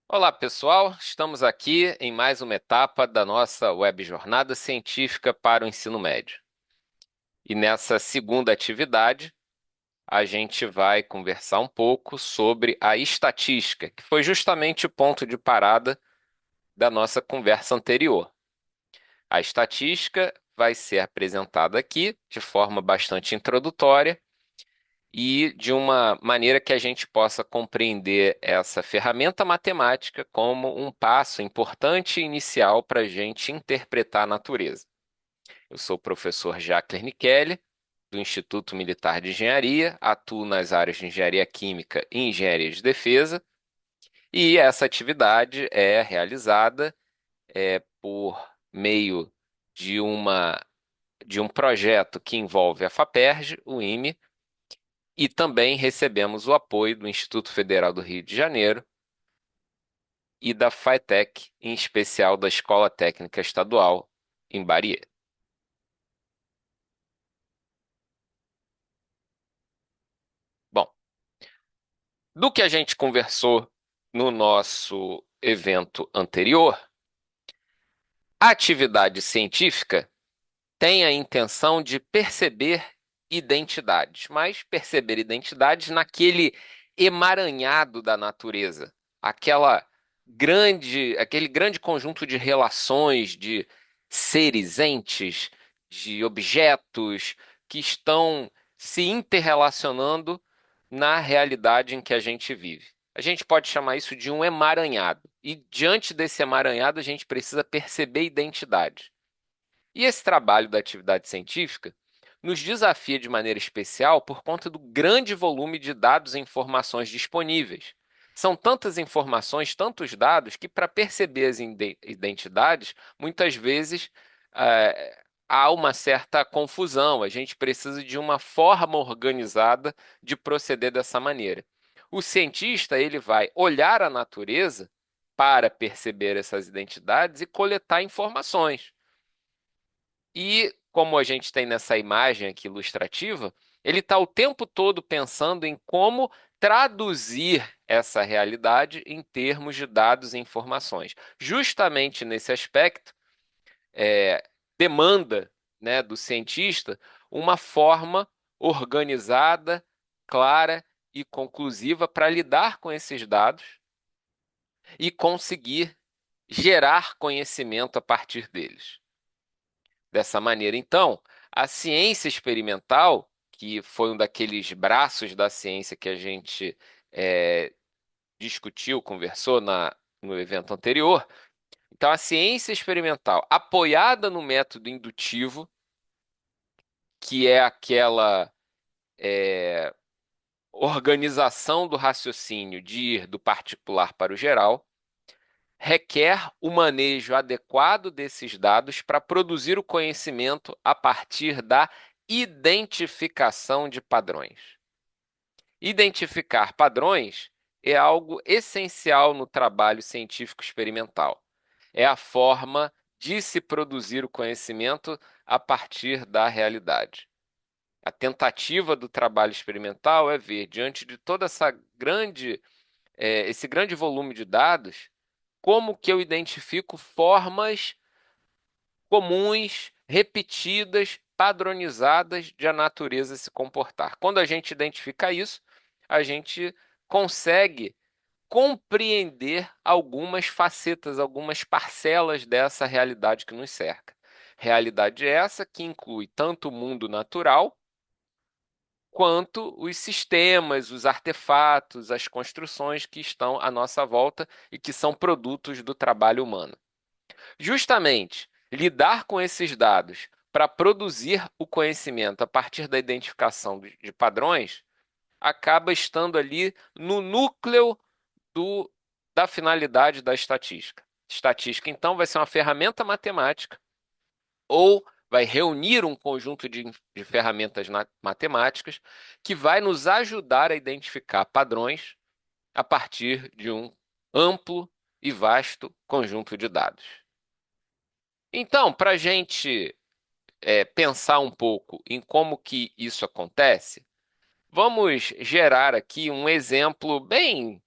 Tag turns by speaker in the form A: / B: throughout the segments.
A: Olá, pessoal. Estamos aqui em mais uma etapa da nossa web jornada científica para o ensino médio. E nessa segunda atividade, a gente vai conversar um pouco sobre a estatística, que foi justamente o ponto de parada da nossa conversa anterior. A estatística vai ser apresentada aqui de forma bastante introdutória e de uma maneira que a gente possa compreender essa ferramenta matemática como um passo importante e inicial para a gente interpretar a natureza. Eu sou o professor Jacques Nichelli, do Instituto Militar de Engenharia, atuo nas áreas de engenharia química e engenharia de defesa, e essa atividade é realizada por meio de de um projeto que envolve a FAPERJ, o IME, e também recebemos o apoio do Instituto Federal do Rio de Janeiro e da FATEC, em especial da Escola Técnica Estadual em Barier. Bom, do que a gente conversou no nosso evento anterior, a atividade científica tem a intenção de perceber identidades, mas perceber identidades naquele emaranhado da natureza, aquele grande conjunto de relações, de seres, entes, de objetos que estão se interrelacionando na realidade em que a gente vive. A gente pode chamar isso de um emaranhado. E diante desse emaranhado, a gente precisa perceber identidade. E esse trabalho da atividade científica nos desafia de maneira especial por conta do grande volume de dados e informações disponíveis. São tantas informações, tantos dados, que para perceber as identidades, muitas vezes há uma certa confusão. A gente precisa de uma forma organizada de proceder dessa maneira. O cientista ele vai olhar a natureza para perceber essas identidades e coletar informações. E como a gente tem nessa imagem aqui ilustrativa, ele está o tempo todo pensando em como traduzir essa realidade em termos de dados e informações. Justamente nesse aspecto, demanda, né, do cientista uma forma organizada, clara e conclusiva para lidar com esses dados e conseguir gerar conhecimento a partir deles. Dessa maneira, então, a ciência experimental, que foi um daqueles braços da ciência que a gente eh, discutiu, conversou no evento anterior, então a ciência experimental, apoiada no método indutivo, que é aquela organização do raciocínio de ir do particular para o geral, requer o manejo adequado desses dados para produzir o conhecimento a partir da identificação de padrões. Identificar padrões é algo essencial no trabalho científico experimental. É a forma de se produzir o conhecimento a partir da realidade. A tentativa do trabalho experimental é ver, diante de toda esse grande volume de dados, como que eu identifico formas comuns, repetidas, padronizadas de a natureza se comportar. Quando a gente identifica isso, a gente consegue compreender algumas facetas, algumas parcelas dessa realidade que nos cerca. Realidade essa que inclui tanto o mundo natural quanto os sistemas, os artefatos, as construções que estão à nossa volta e que são produtos do trabalho humano. Justamente, lidar com esses dados para produzir o conhecimento a partir da identificação de padrões acaba estando ali no núcleo do, da finalidade da estatística. Estatística, então, vai ser uma ferramenta matemática ou vai reunir um conjunto de ferramentas matemáticas que vai nos ajudar a identificar padrões a partir de um amplo e vasto conjunto de dados. Então, para a gente pensar um pouco em como que isso acontece, vamos gerar aqui um exemplo bem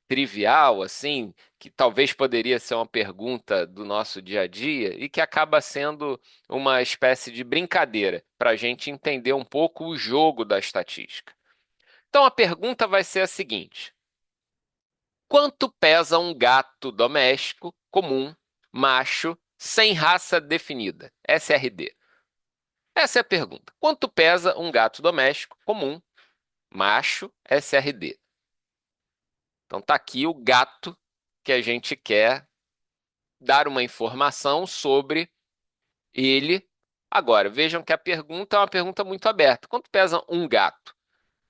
A: trivial, assim, que talvez poderia ser uma pergunta do nosso dia a dia e que acaba sendo uma espécie de brincadeira para a gente entender um pouco o jogo da estatística. Então a pergunta vai ser a seguinte: quanto pesa um gato doméstico comum, macho, sem raça definida? SRD. Essa é a pergunta. Quanto pesa um gato doméstico comum, macho, SRD? Então tá aqui o gato que a gente quer dar uma informação sobre ele. Agora, vejam que a pergunta é uma pergunta muito aberta. Quanto pesa um gato?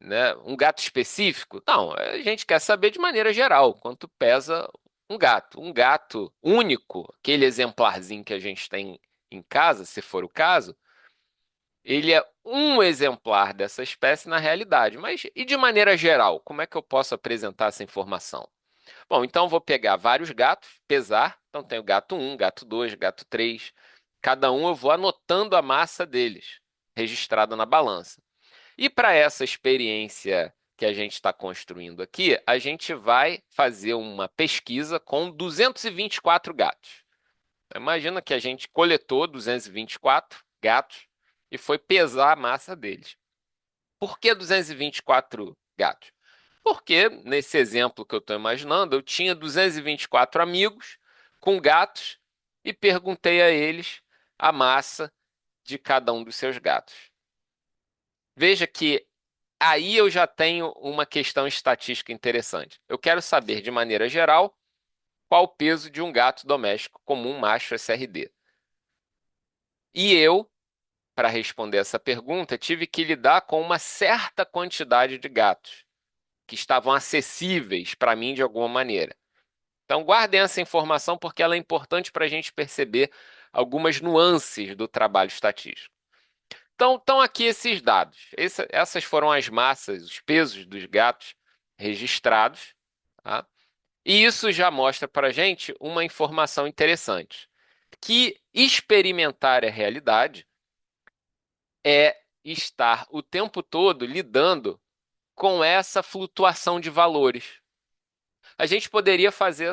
A: Né? Um gato específico? Não, a gente quer saber de maneira geral quanto pesa um gato. Um gato único, aquele exemplarzinho que a gente tem em casa, se for o caso, ele é um exemplar dessa espécie na realidade. Mas e de maneira geral, como é que eu posso apresentar essa informação? Bom, então eu vou pegar vários gatos, pesar. Então tenho gato 1, gato 2, gato 3. Cada um eu vou anotando a massa deles, registrada na balança. E para essa experiência que a gente está construindo aqui, a gente vai fazer uma pesquisa com 224 gatos. Imagina que a gente coletou 224 gatos e foi pesar a massa deles. Por que 224 gatos? Porque, nesse exemplo que eu estou imaginando, eu tinha 224 amigos com gatos e perguntei a eles a massa de cada um dos seus gatos. Veja que aí eu já tenho uma questão estatística interessante. Eu quero saber, de maneira geral, qual o peso de um gato doméstico comum macho SRD. E eu, para responder essa pergunta, tive que lidar com uma certa quantidade de gatos que estavam acessíveis para mim de alguma maneira. Então, guardem essa informação porque ela é importante para a gente perceber algumas nuances do trabalho estatístico. Então, estão aqui esses dados. Essas foram as massas, os pesos dos gatos registrados, tá? E isso já mostra para a gente uma informação interessante, que experimentar a realidade é estar o tempo todo lidando com essa flutuação de valores. A gente poderia fazer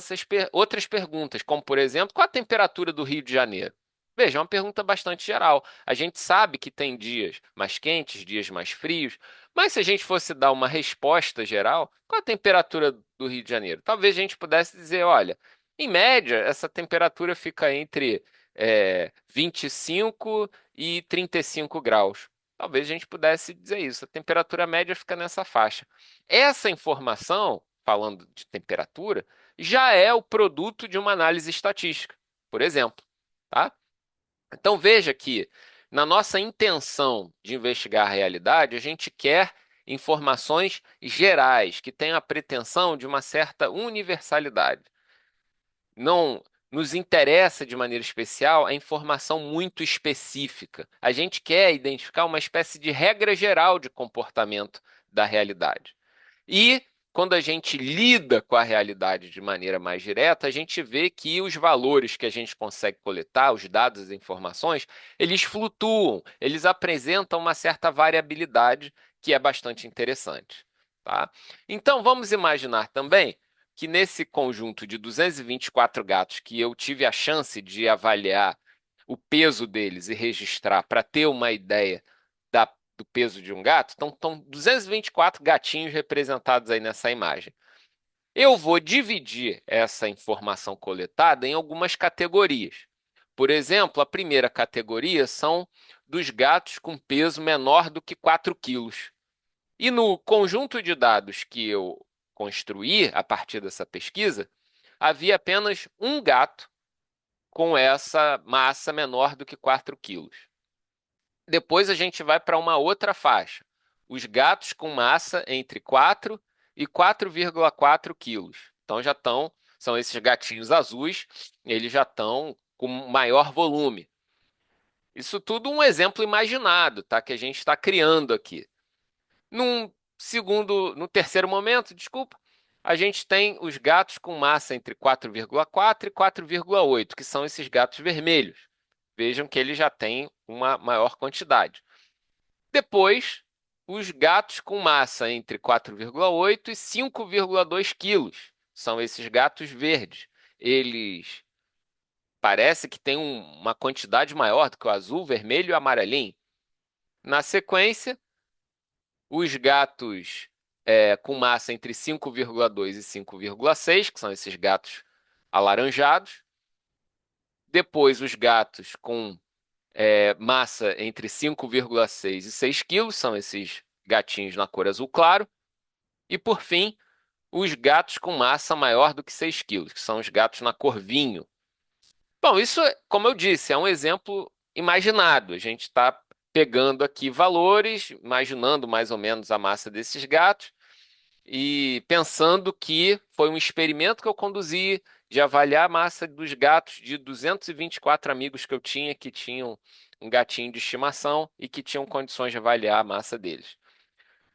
A: outras perguntas, como, por exemplo, qual a temperatura do Rio de Janeiro? Veja, é uma pergunta bastante geral. A gente sabe que tem dias mais quentes, dias mais frios, mas se a gente fosse dar uma resposta geral, qual a temperatura do Rio de Janeiro? Talvez a gente pudesse dizer, olha, em média, essa temperatura fica entre 25 e 35 graus. Talvez a gente pudesse dizer isso. A temperatura média fica nessa faixa. Essa informação, falando de temperatura, já é o produto de uma análise estatística, por exemplo, tá? Então veja que na nossa intenção de investigar a realidade, a gente quer informações gerais que tenham a pretensão de uma certa universalidade. Não nos interessa de maneira especial a informação muito específica. A gente quer identificar uma espécie de regra geral de comportamento da realidade. E quando a gente lida com a realidade de maneira mais direta, a gente vê que os valores que a gente consegue coletar, os dados, as informações, eles flutuam, eles apresentam uma certa variabilidade que é bastante interessante, tá? Então vamos imaginar também que nesse conjunto de 224 gatos que eu tive a chance de avaliar o peso deles e registrar para ter uma ideia do peso de um gato, então estão 224 gatinhos representados aí nessa imagem. Eu vou dividir essa informação coletada em algumas categorias. Por exemplo, a primeira categoria são dos gatos com peso menor do que 4 quilos. E no conjunto de dados que eu construí a partir dessa pesquisa, havia apenas um gato com essa massa menor do que 4 quilos. Depois a gente vai para uma outra faixa. Os gatos com massa entre 4 e 4,4 quilos. Então são esses gatinhos azuis, eles já estão com maior volume. Isso tudo um exemplo imaginado, tá? Que a gente está criando aqui. No terceiro momento, desculpa, a gente tem os gatos com massa entre 4,4 e 4,8, que são esses gatos vermelhos. Vejam que eles já têm uma maior quantidade. Depois, os gatos com massa entre 4,8 e 5,2 quilos. são esses gatos verdes. Eles parece que têm uma quantidade maior do que o azul, vermelho e amarelinho. Na sequência, os gatos com massa entre 5,2 e 5,6, que são esses gatos alaranjados. Depois, os gatos com massa entre 5,6 e 6 quilos, são esses gatinhos na cor azul claro. E, por fim, os gatos com massa maior do que 6 quilos, que são os gatos na cor vinho. Bom, isso, como eu disse, é um exemplo imaginado. A gente está pegando aqui valores, imaginando mais ou menos a massa desses gatos e pensando que foi um experimento que eu conduzi de avaliar a massa dos gatos de 224 amigos que eu tinha que tinham um gatinho de estimação e que tinham condições de avaliar a massa deles.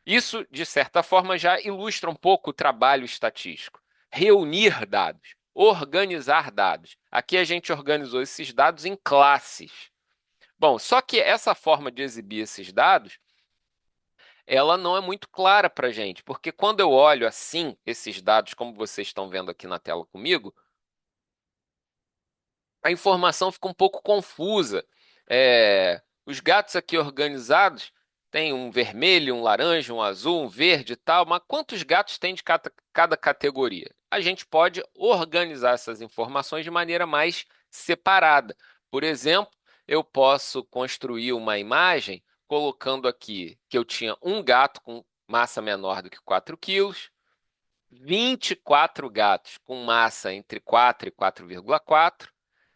A: Isso, de certa forma, já ilustra um pouco o trabalho estatístico. Reunir dados, organizar dados. Aqui a gente organizou esses dados em classes. Bom, só que essa forma de exibir esses dados, ela não é muito clara para a gente, porque quando eu olho assim esses dados, como vocês estão vendo aqui na tela comigo, a informação fica um pouco confusa. Os gatos aqui organizados têm um vermelho, um laranja, um azul, um verde e tal, mas quantos gatos tem de cada categoria? A gente pode organizar essas informações de maneira mais separada. Por exemplo, eu posso construir uma imagem colocando aqui que eu tinha um gato com massa menor do que 4 quilos, 24 gatos com massa entre 4 e 4,4,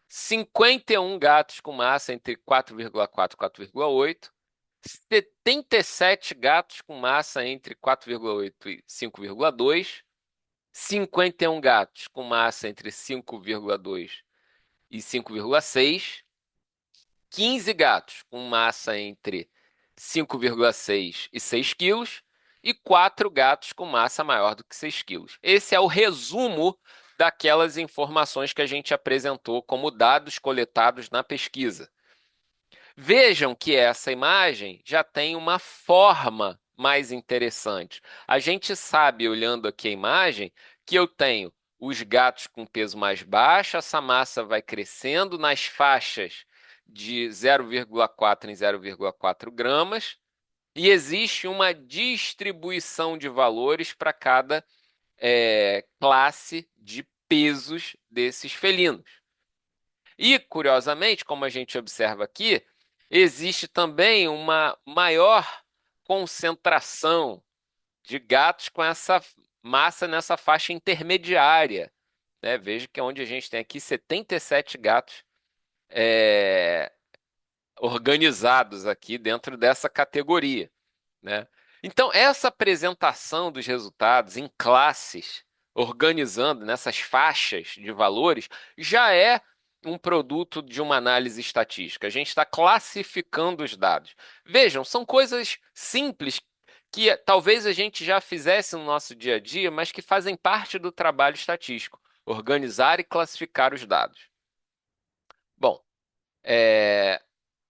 A: 51 gatos com massa entre 4,4 e 4,8, 77 gatos com massa entre 4,8 e 5,2, 51 gatos com massa entre 5,2 e 5,6, 15 gatos com massa entre 5,6 e 6 quilos e 4 gatos com massa maior do que 6 quilos. Esse é o resumo daquelas informações que a gente apresentou como dados coletados na pesquisa. Vejam que essa imagem já tem uma forma mais interessante. A gente sabe, olhando aqui a imagem, que eu tenho os gatos com peso mais baixo, essa massa vai crescendo nas faixas de 0,4 em 0,4 gramas, e existe uma distribuição de valores para cada classe de pesos desses felinos. E, curiosamente, como a gente observa aqui, existe também uma maior concentração de gatos com essa massa nessa faixa intermediária, né? Veja que é onde a gente tem aqui 77 gatos é, organizados aqui dentro dessa categoria, né? Então, essa apresentação dos resultados em classes, organizando nessas faixas de valores, já é um produto de uma análise estatística. A gente está classificando os dados. Vejam, são coisas simples que talvez a gente já fizesse no nosso dia a dia, mas que fazem parte do trabalho estatístico, organizar e classificar os dados. Bom,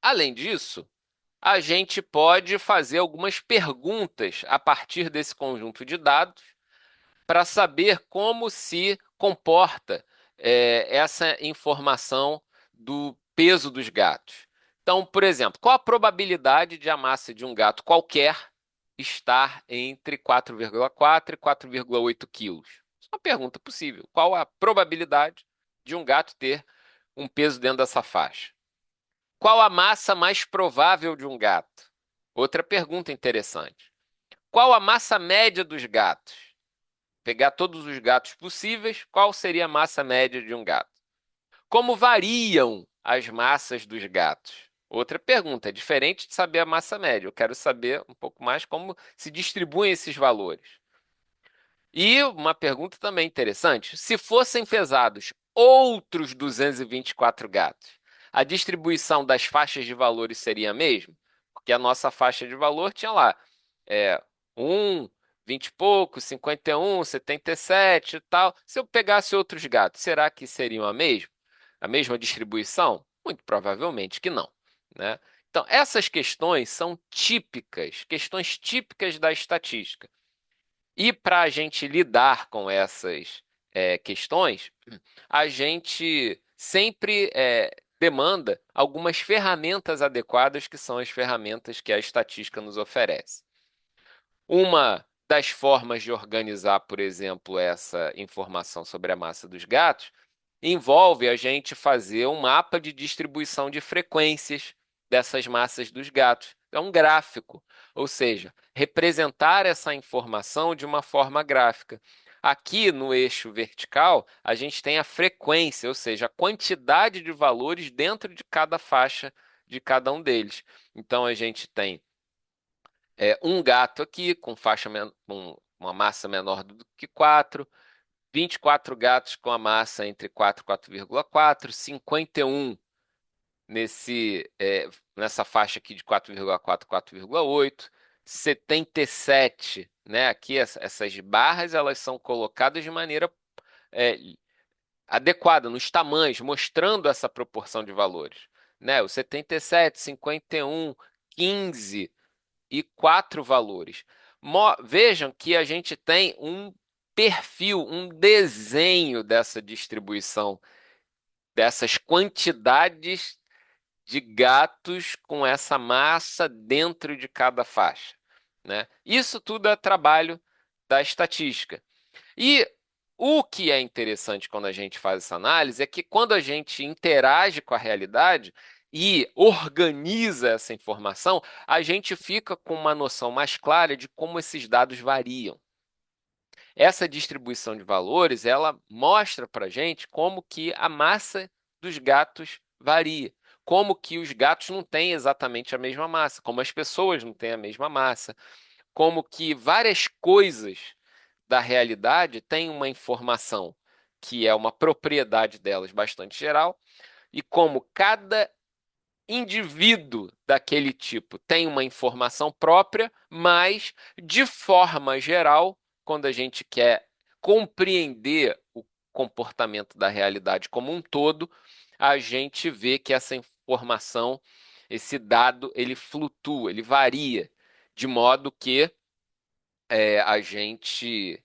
A: além disso, a gente pode fazer algumas perguntas a partir desse conjunto de dados para saber como se comporta essa informação do peso dos gatos. Então, por exemplo, qual a probabilidade de a massa de um gato qualquer estar entre 4,4 e 4,8 quilos? Isso é uma pergunta possível. Qual a probabilidade de um gato ter um peso dentro dessa faixa? Qual a massa mais provável de um gato? Outra pergunta interessante. Qual a massa média dos gatos? Pegar todos os gatos possíveis, qual seria a massa média de um gato? Como variam as massas dos gatos? Outra pergunta, é diferente de saber a massa média. Eu quero saber um pouco mais como se distribuem esses valores. E uma pergunta também interessante: se fossem pesados outros 224 gatos, a distribuição das faixas de valores seria a mesma? Porque a nossa faixa de valor tinha lá 1, 20 e pouco, 51, 77 e tal. Se eu pegasse outros gatos, será que seriam a mesma? A mesma distribuição? Muito provavelmente que não, né? Então, essas questões são típicas, questões típicas da estatística. E para a gente lidar com essas questões, a gente sempre demanda algumas ferramentas adequadas, que são as ferramentas que a estatística nos oferece. Uma das formas de organizar, por exemplo, essa informação sobre a massa dos gatos envolve a gente fazer um mapa de distribuição de frequências dessas massas dos gatos. É um gráfico, ou seja, representar essa informação de uma forma gráfica. Aqui no eixo vertical, a gente tem a frequência, ou seja, a quantidade de valores dentro de cada faixa de cada um deles. Então, a gente tem um gato aqui com com uma massa menor do que 4, 24 gatos com a massa entre 4 e 4,4, 51 nessa faixa aqui de 4,4 e 4,8, 77, né? Aqui essas barras elas são colocadas de maneira é, adequada nos tamanhos, mostrando essa proporção de valores, né? O 77, 51, 15 e 4 valores. Vejam que a gente tem um perfil, um desenho dessa distribuição, dessas quantidades de gatos com essa massa dentro de cada faixa, né? Isso tudo é trabalho da estatística. E o que é interessante quando a gente faz essa análise é que quando a gente interage com a realidade e organiza essa informação, a gente fica com uma noção mais clara de como esses dados variam. Essa distribuição de valores, ela mostra para a gente como que a massa dos gatos varia, como que os gatos não têm exatamente a mesma massa, como as pessoas não têm a mesma massa, como que várias coisas da realidade têm uma informação que é uma propriedade delas bastante geral, e como cada indivíduo daquele tipo tem uma informação própria, mas, de forma geral, quando a gente quer compreender o comportamento da realidade como um todo, a gente vê que essa informação, esse dado, ele flutua, ele varia, de modo que a gente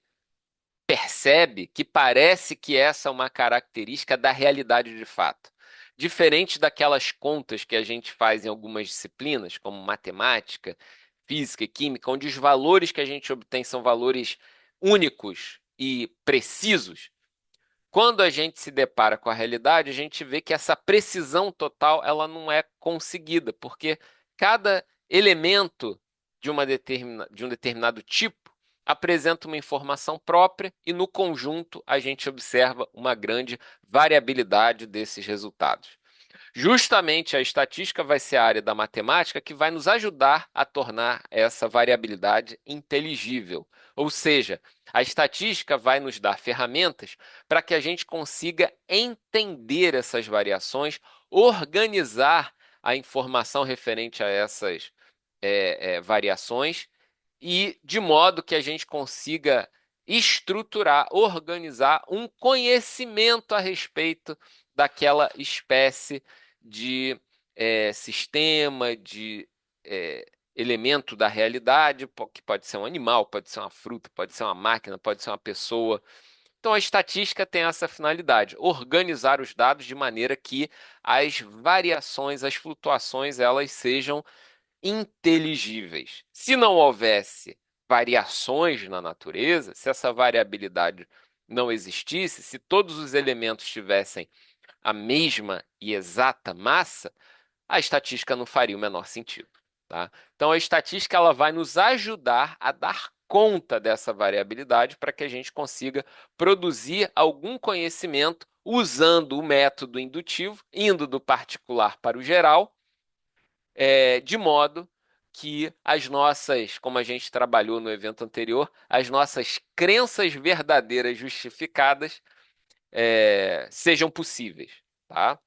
A: percebe que parece que essa é uma característica da realidade de fato. Diferente daquelas contas que a gente faz em algumas disciplinas, como matemática, física e química, onde os valores que a gente obtém são valores únicos e precisos, quando a gente se depara com a realidade, a gente vê que essa precisão total ela não é conseguida, porque cada elemento de um determinado tipo apresenta uma informação própria e, no conjunto, a gente observa uma grande variabilidade desses resultados. Justamente a estatística vai ser a área da matemática que vai nos ajudar a tornar essa variabilidade inteligível. Ou seja, a estatística vai nos dar ferramentas para que a gente consiga entender essas variações, organizar a informação referente a essas variações e de modo que a gente consiga estruturar, organizar um conhecimento a respeito daquela espécie de sistema, de elemento da realidade, que pode ser um animal, pode ser uma fruta, pode ser uma máquina, pode ser uma pessoa. Então, a estatística tem essa finalidade, organizar os dados de maneira que as variações, as flutuações, elas sejam inteligíveis. Se não houvesse variações na natureza, se essa variabilidade não existisse, se todos os elementos tivessem a mesma e exata massa, a estatística não faria o menor sentido, tá? Então a estatística ela vai nos ajudar a dar conta dessa variabilidade para que a gente consiga produzir algum conhecimento usando o método indutivo, indo do particular para o geral, de modo que as nossas, como a gente trabalhou no evento anterior, as nossas crenças verdadeiras justificadas sejam possíveis, tá?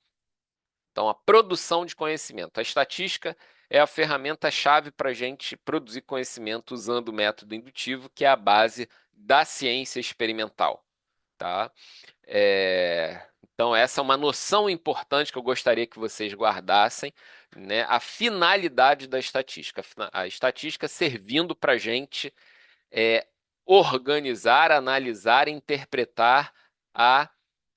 A: Então, a produção de conhecimento. A estatística é a ferramenta-chave para a gente produzir conhecimento usando o método indutivo, que é a base da ciência experimental, tá? Então, essa é uma noção importante que eu gostaria que vocês guardassem, né? A finalidade da estatística. A estatística servindo para a gente organizar, analisar, interpretar a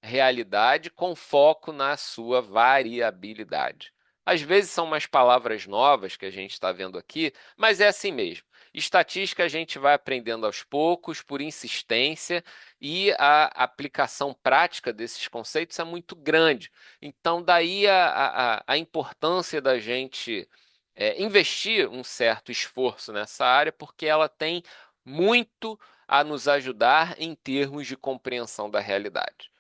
A: realidade com foco na sua variabilidade. Às vezes são umas palavras novas que a gente está vendo aqui, mas é assim mesmo. Estatística a gente vai aprendendo aos poucos, por insistência, e a aplicação prática desses conceitos é muito grande. Então, daí a importância da gente investir um certo esforço nessa área, porque ela tem muito a nos ajudar em termos de compreensão da realidade.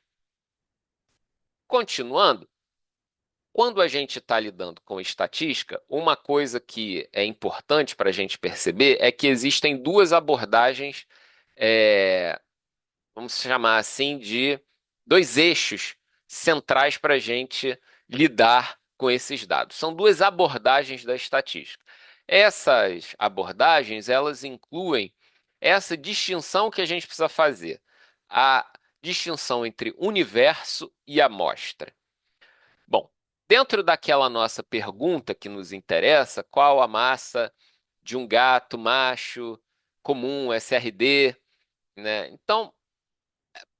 A: Continuando, quando a gente está lidando com estatística, uma coisa que é importante para a gente perceber é que existem duas abordagens, é, vamos chamar assim, de dois eixos centrais para a gente lidar com esses dados. São duas abordagens da estatística. Essas abordagens, elas incluem essa distinção que a gente precisa fazer, a distinção entre universo e amostra. Bom, dentro daquela nossa pergunta que nos interessa, qual a massa de um gato macho comum, SRD, né? Então,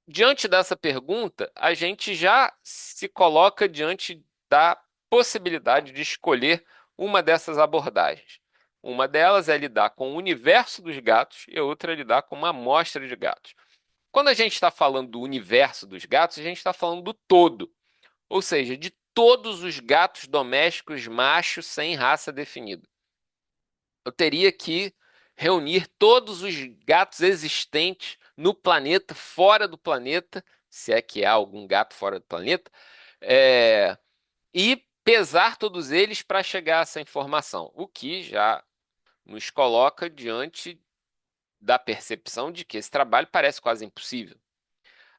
A: diante dessa pergunta, a gente já se coloca diante da possibilidade de escolher uma dessas abordagens. Uma delas é lidar com o universo dos gatos e a outra é lidar com uma amostra de gatos. Quando a gente está falando do universo dos gatos, a gente está falando do todo, ou seja, de todos os gatos domésticos machos sem raça definida. Eu teria que reunir todos os gatos existentes no planeta, fora do planeta, se é que há algum gato fora do planeta, é, e pesar todos eles para chegar a essa informação, o que já nos coloca diante da percepção de que esse trabalho parece quase impossível.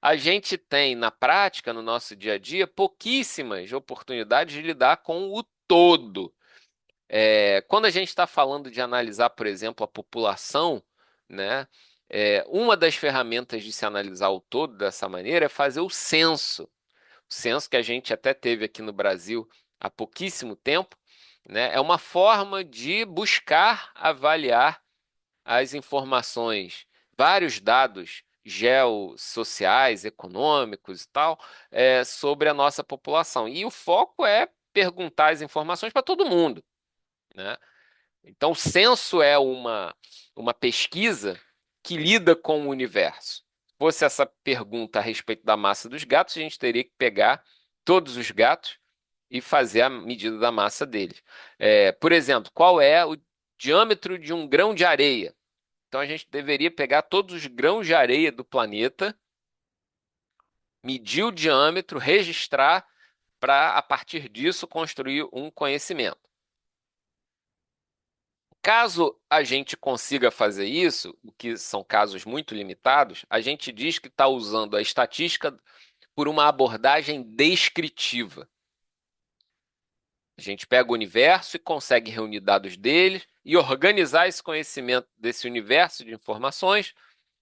A: A gente tem, na prática, no nosso dia a dia, pouquíssimas oportunidades de lidar com o todo. Quando a gente está falando de analisar, por exemplo, a população, né, uma das ferramentas de se analisar o todo dessa maneira é fazer o censo. O censo que a gente até teve aqui no Brasil há pouquíssimo tempo, né, é uma forma de buscar avaliar as informações, vários dados geossociais, econômicos e tal, sobre a nossa população. E o foco é perguntar as informações para todo mundo, né? Então, o censo é uma pesquisa que lida com o universo. Se fosse essa pergunta a respeito da massa dos gatos, a gente teria que pegar todos os gatos e fazer a medida da massa deles. Por exemplo, qual é o diâmetro de um grão de areia? Então, a gente deveria pegar todos os grãos de areia do planeta, medir o diâmetro, registrar, para, a partir disso, construir um conhecimento. Caso a gente consiga fazer isso, o que são casos muito limitados, a gente diz que está usando a estatística por uma abordagem descritiva. A gente pega o universo e consegue reunir dados dele e organizar esse conhecimento desse universo de informações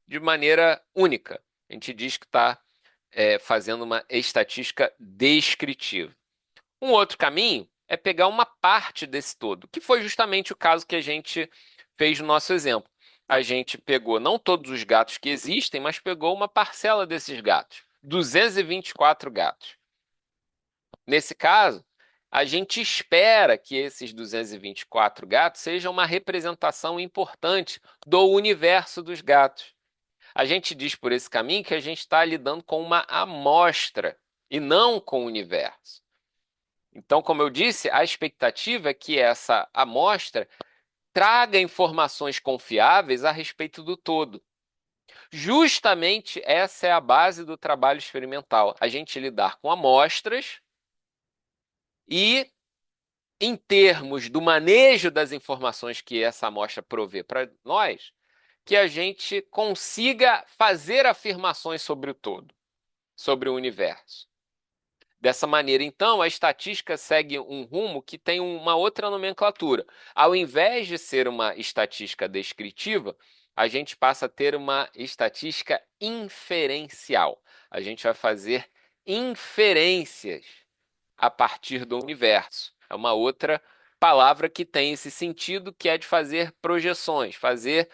A: de maneira única. A gente diz que está fazendo uma estatística descritiva. Um outro caminho é pegar uma parte desse todo, que foi justamente o caso que a gente fez no nosso exemplo. A gente pegou não todos os gatos que existem, mas pegou uma parcela desses gatos, 224 gatos. Nesse caso, a gente espera que esses 224 gatos sejam uma representação importante do universo dos gatos. A gente diz por esse caminho que a gente está lidando com uma amostra e não com o universo. Então, como eu disse, a expectativa é que essa amostra traga informações confiáveis a respeito do todo. Justamente essa é a base do trabalho experimental, a gente lidar com amostras e, em termos do manejo das informações que essa amostra provê para nós, que a gente consiga fazer afirmações sobre o todo, sobre o universo. Dessa maneira, então, a estatística segue um rumo que tem uma outra nomenclatura. Ao invés de ser uma estatística descritiva, a gente passa a ter uma estatística inferencial. A gente vai fazer inferências a partir do universo. É uma outra palavra que tem esse sentido, que é de fazer projeções, fazer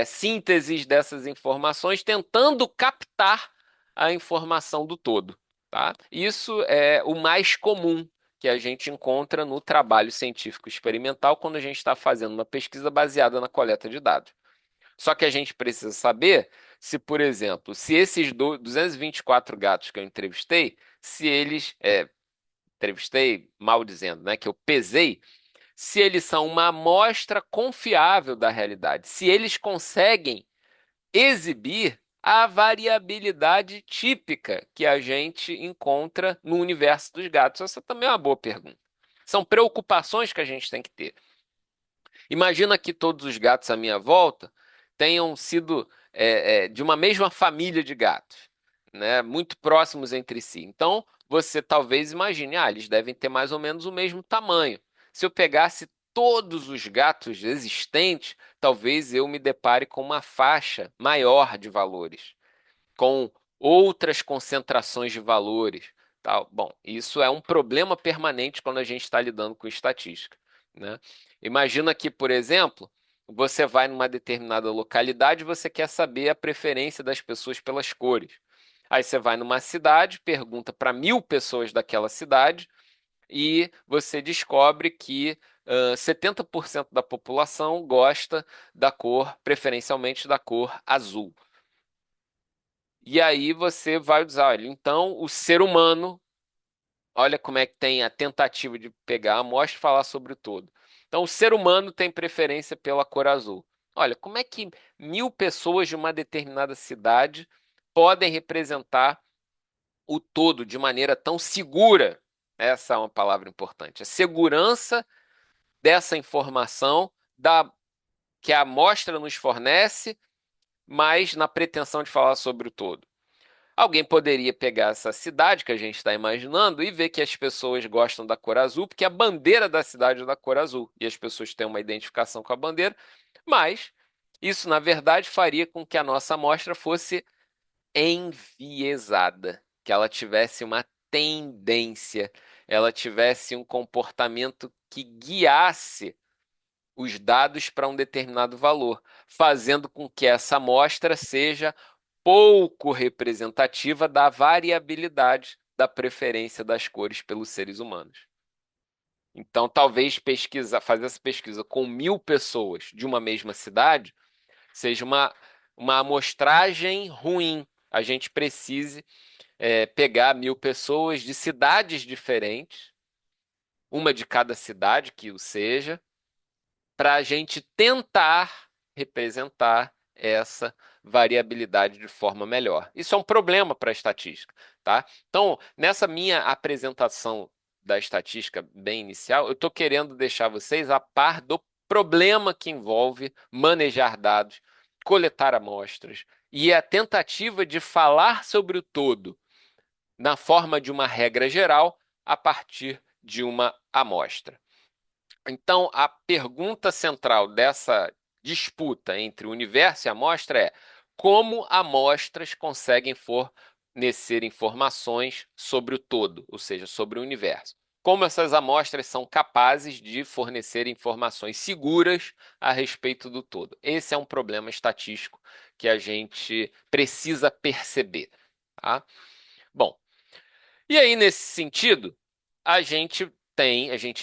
A: sínteses dessas informações, tentando captar a informação do todo, tá? Isso é o mais comum que a gente encontra no trabalho científico experimental quando a gente está fazendo uma pesquisa baseada na coleta de dados. Só que a gente precisa saber se, por exemplo, se esses 224 gatos que eu entrevistei, se eles, entrevistei, mal dizendo, né, que eu pesei, se eles são uma amostra confiável da realidade, se eles conseguem exibir a variabilidade típica que a gente encontra no universo dos gatos. Essa também é uma boa pergunta. São preocupações que a gente tem que ter. Imagina que todos os gatos à minha volta tenham sido de uma mesma família de gatos, né, muito próximos entre si. Então, você talvez imagine, eles devem ter mais ou menos o mesmo tamanho. Se eu pegasse todos os gatos existentes, talvez eu me depare com uma faixa maior de valores, com outras concentrações de valores, tal. Bom, isso é um problema permanente quando a gente está lidando com estatística, né? Imagina que, por exemplo, você vai numa determinada localidade e você quer saber a preferência das pessoas pelas cores. Aí você vai numa cidade, pergunta para 1.000 pessoas daquela cidade e você descobre que 70% da população gosta da cor, preferencialmente da cor azul. E aí você vai usar, olha, então o ser humano, olha como é que tem a tentativa de pegar a amostra e falar sobre o todo. Então o ser humano tem preferência pela cor azul. Olha, como é que 1.000 pessoas de uma determinada cidade podem representar o todo de maneira tão segura? Essa é uma palavra importante. A segurança dessa informação que a amostra nos fornece, mas na pretensão de falar sobre o todo. Alguém poderia pegar essa cidade que a gente está imaginando e ver que as pessoas gostam da cor azul, porque a bandeira da cidade é da cor azul e as pessoas têm uma identificação com a bandeira, mas isso, na verdade, faria com que a nossa amostra fosse enviesada, que ela tivesse uma tendência, ela tivesse um comportamento que guiasse os dados para um determinado valor, fazendo com que essa amostra seja pouco representativa da variabilidade da preferência das cores pelos seres humanos. Então, talvez fazer essa pesquisa com 1.000 pessoas de uma mesma cidade seja uma amostragem ruim. A gente precise pegar 1.000 pessoas de cidades diferentes, uma de cada cidade que o seja, para a gente tentar representar essa variabilidade de forma melhor. Isso é um problema para a estatística, tá? Então, nessa minha apresentação da estatística bem inicial, eu estou querendo deixar vocês a par do problema que envolve manejar dados, coletar amostras e a tentativa de falar sobre o todo na forma de uma regra geral a partir de uma amostra. Então, a pergunta central dessa disputa entre o universo e a amostra é como amostras conseguem fornecer informações sobre o todo, ou seja, sobre o universo. Como essas amostras são capazes de fornecer informações seguras a respeito do todo. Esse é um problema estatístico que a gente precisa perceber, tá? Bom, e aí, nesse sentido, a gente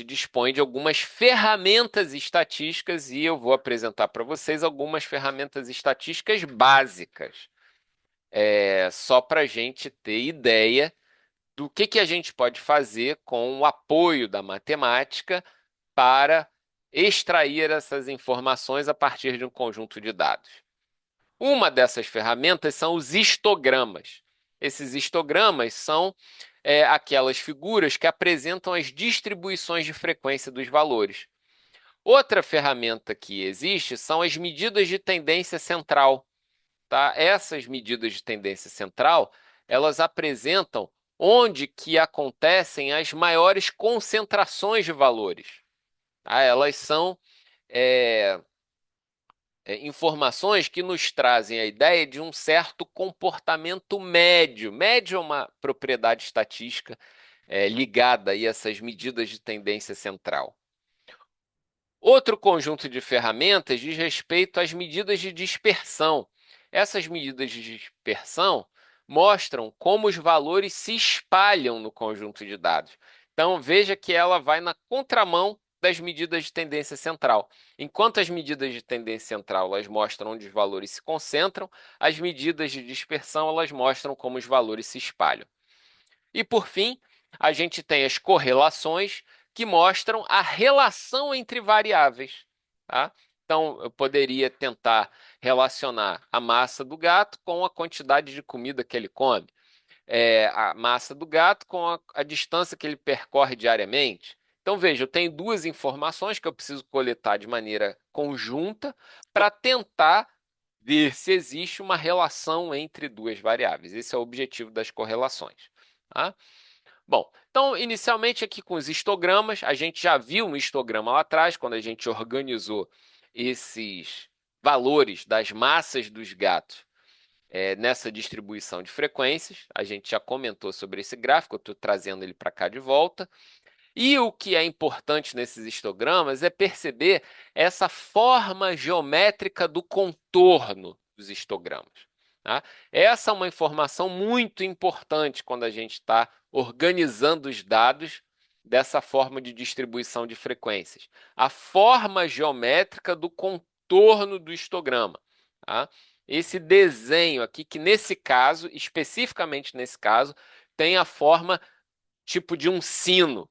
A: dispõe de algumas ferramentas estatísticas e eu vou apresentar para vocês algumas ferramentas estatísticas básicas, só para a gente ter ideia do que a gente pode fazer com o apoio da matemática para extrair essas informações a partir de um conjunto de dados. Uma dessas ferramentas são os histogramas. Esses histogramas são aquelas figuras que apresentam as distribuições de frequência dos valores. Outra ferramenta que existe são as medidas de tendência central, tá? Essas medidas de tendência central, elas apresentam onde que acontecem as maiores concentrações de valores, tá? Elas são informações que nos trazem a ideia de um certo comportamento médio. Médio é uma propriedade estatística ligada a essas medidas de tendência central. Outro conjunto de ferramentas diz respeito às medidas de dispersão. Essas medidas de dispersão mostram como os valores se espalham no conjunto de dados. Então, veja que ela vai na contramão das medidas de tendência central. Enquanto as medidas de tendência central elas mostram onde os valores se concentram, as medidas de dispersão elas mostram como os valores se espalham. E por fim, a gente tem as correlações que mostram a relação entre variáveis. Tá? Então, eu poderia tentar relacionar a massa do gato com a quantidade de comida que ele come, a massa do gato com a distância que ele percorre diariamente. Então, veja, eu tenho duas informações que eu preciso coletar de maneira conjunta para tentar ver se existe uma relação entre duas variáveis. Esse é o objetivo das correlações. Tá? Bom, então, inicialmente aqui com os histogramas, a gente já viu um histograma lá atrás, quando a gente organizou esses valores das massas dos gatos nessa distribuição de frequências. A gente já comentou sobre esse gráfico, eu estou trazendo ele para cá de volta. E o que é importante nesses histogramas é perceber essa forma geométrica do contorno dos histogramas. Tá? Essa é uma informação muito importante quando a gente está organizando os dados dessa forma de distribuição de frequências. A forma geométrica do contorno do histograma. Tá? Esse desenho aqui, que nesse caso, especificamente nesse caso, tem a forma tipo de um sino.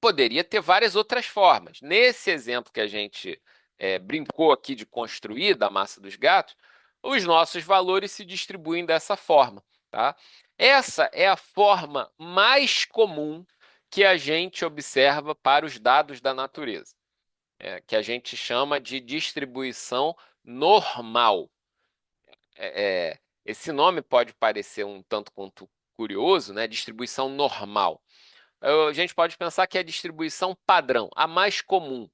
A: Poderia ter várias outras formas. Nesse exemplo que a gente brincou aqui de construir da massa dos gatos, os nossos valores se distribuem dessa forma. Tá? Essa é a forma mais comum que a gente observa para os dados da natureza, que a gente chama de distribuição normal. Esse nome pode parecer um tanto quanto curioso, né? Distribuição normal. A gente pode pensar que é a distribuição padrão, a mais comum.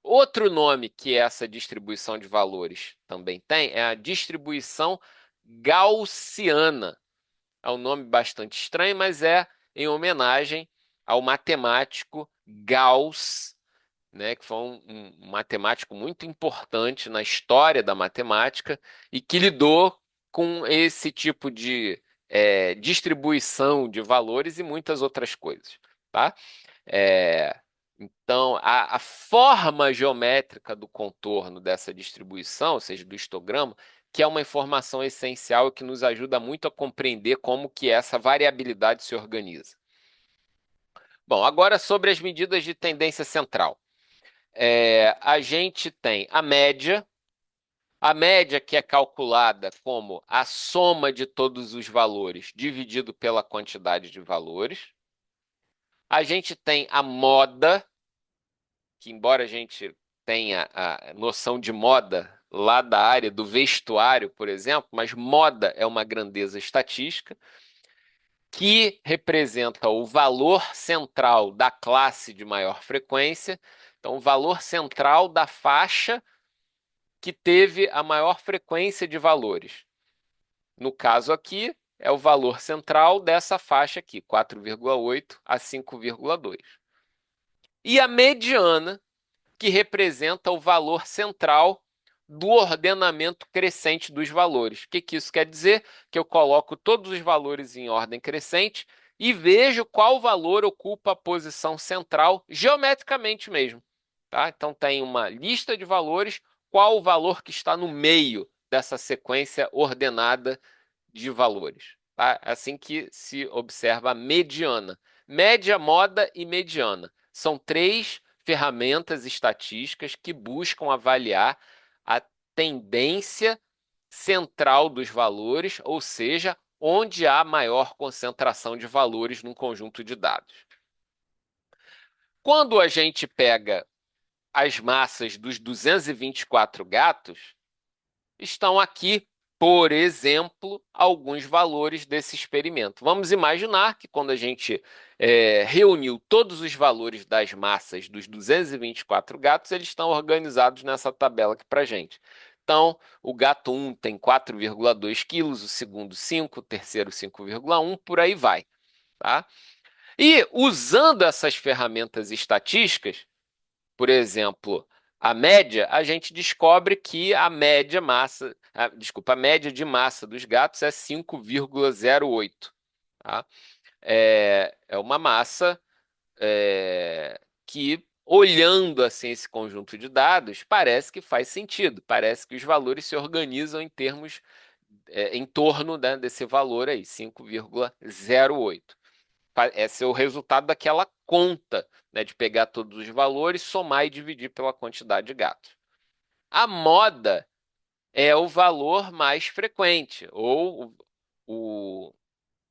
A: Outro nome que essa distribuição de valores também tem é a distribuição gaussiana. É um nome bastante estranho, mas é em homenagem ao matemático Gauss, né, que foi um matemático muito importante na história da matemática e que lidou com esse tipo de distribuição de valores e muitas outras coisas. Tá? É, então, a forma geométrica do contorno dessa distribuição, ou seja, do histograma, que é uma informação essencial e que nos ajuda muito a compreender como que essa variabilidade se organiza. Bom, agora sobre as medidas de tendência central. A gente tem a média que é calculada como a soma de todos os valores dividido pela quantidade de valores. A gente tem a moda, que embora a gente tenha a noção de moda lá da área do vestuário, por exemplo, mas moda é uma grandeza estatística que representa o valor central da classe de maior frequência, então o valor central da faixa que teve a maior frequência de valores. No caso aqui, é o valor central dessa faixa aqui, 4,8 a 5,2. E a mediana, que representa o valor central do ordenamento crescente dos valores. O que que isso quer dizer? Que eu coloco todos os valores em ordem crescente e vejo qual valor ocupa a posição central geometricamente mesmo. Tá? Então tem uma lista de valores, qual o valor que está no meio dessa sequência ordenada de valores. Tá? Assim que se observa a mediana. Média, moda e mediana. São três ferramentas estatísticas que buscam avaliar a tendência central dos valores, ou seja, onde há maior concentração de valores num conjunto de dados. Quando a gente pega as massas dos 224 gatos, estão aqui, por exemplo, alguns valores desse experimento. Vamos imaginar que quando a gente reuniu todos os valores das massas dos 224 gatos, eles estão organizados nessa tabela aqui para a gente. Então, o gato 1 tem 4,2 quilos, o segundo 5, o terceiro 5,1, por aí vai. Tá? E usando essas ferramentas estatísticas, por exemplo, a média, a gente descobre que a média a média de massa dos gatos é 5,08. Tá? É uma massa que, olhando assim esse conjunto de dados, parece que faz sentido, parece que os valores se organizam em termos, em torno, né, desse valor aí, 5,08. Esse é o resultado daquela conta, né, de pegar todos os valores, somar e dividir pela quantidade de gatos. A moda é o valor mais frequente, ou o,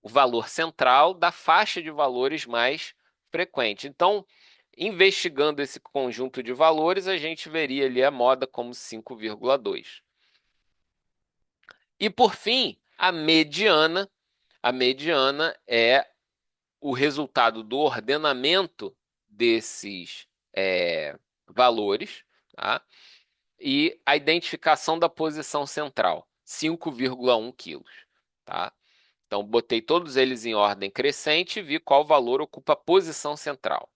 A: o valor central da faixa de valores mais frequente. Então, investigando esse conjunto de valores, a gente veria ali a moda como 5,2. E por fim, a mediana. A mediana é o resultado do ordenamento desses valores, tá? E a identificação da posição central, 5,1 quilos. Tá? Então, botei todos eles em ordem crescente e vi qual valor ocupa a posição central.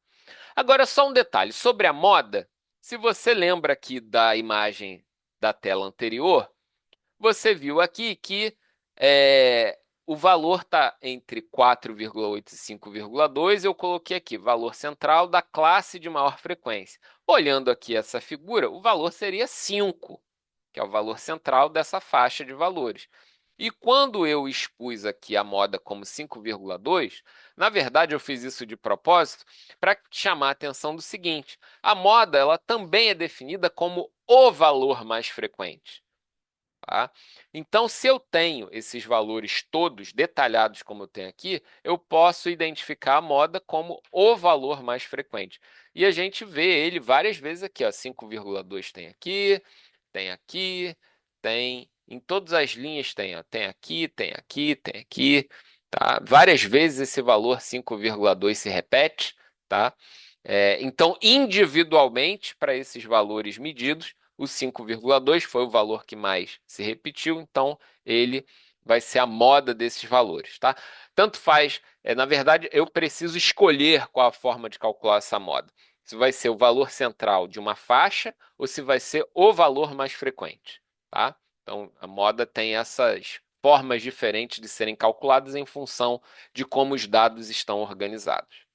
A: Agora, só um detalhe sobre a moda. Se você lembra aqui da imagem da tela anterior, você viu aqui que o valor está entre 4,8 e 5,2. Eu coloquei aqui valor central da classe de maior frequência. Olhando aqui essa figura, o valor seria 5, que é o valor central dessa faixa de valores. E quando eu expus aqui a moda como 5,2, na verdade eu fiz isso de propósito para chamar a atenção do seguinte: a moda ela também é definida como o valor mais frequente. Tá? Então, se eu tenho esses valores todos detalhados como eu tenho aqui, eu posso identificar a moda como o valor mais frequente. E a gente vê ele várias vezes aqui, ó, 5,2 tem aqui, tem aqui, tem em todas as linhas tem, ó, tem aqui, tem aqui, tem aqui, tá? Várias vezes esse valor 5,2 se repete, tá? Então, individualmente, para esses valores medidos, o 5,2 foi o valor que mais se repetiu, então ele vai ser a moda desses valores, tá? Tanto faz, na verdade, eu preciso escolher qual a forma de calcular essa moda. Se vai ser o valor central de uma faixa ou se vai ser o valor mais frequente, tá? Então, a moda tem essas formas diferentes de serem calculadas em função de como os dados estão organizados.